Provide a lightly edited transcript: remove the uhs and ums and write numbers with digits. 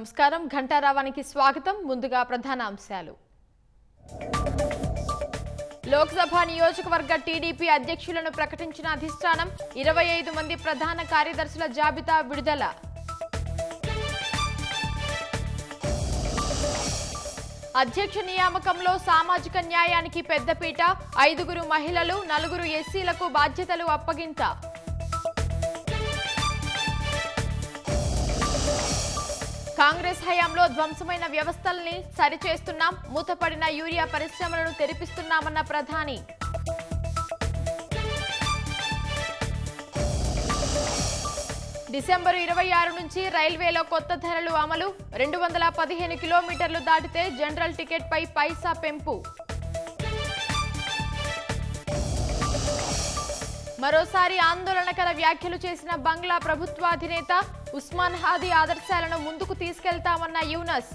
నమస్కారం ఘంటారావానికి స్వాగతం. ముందుగా ప్రధాన అంశాలు. లోక్సభ నియోజకవర్గ టీడీపీ అధ్యక్షులను ప్రకటించిన అధిష్టానం. 25 మంది ప్రధాన కార్యదర్శుల జాబితా విడుదల. అధ్యక్ష నియామకంలో సామాజిక న్యాయానికి పెద్దపీట. 5 మహిళలు, 4 ఎస్సీలకు బాధ్యతలు అప్పగింత. కాంగ్రెస్ హయాంలో ధ్వంసమైన వ్యవస్థల్ని సరిచేస్తున్నాం. మూతపడిన యూరియా పరిశ్రమలను తెరిపిస్తున్నామన్న ప్రధాని. డిసెంబరు 26 నుంచి రైల్వేలో కొత్త ధరలు అమలు. 215 కిలోమీటర్లు దాటితే జనరల్ టికెట్ పై పైసా పెంపు. మరోసారి ఆందోళనకర వ్యాఖ్యలు చేసిన బంగ్లా ప్రభుత్వాధినేత. ఉస్మాన్ హాదీ ఆదర్శాలను ముందుకు తీసుకెళ్తామన్న యూనస్.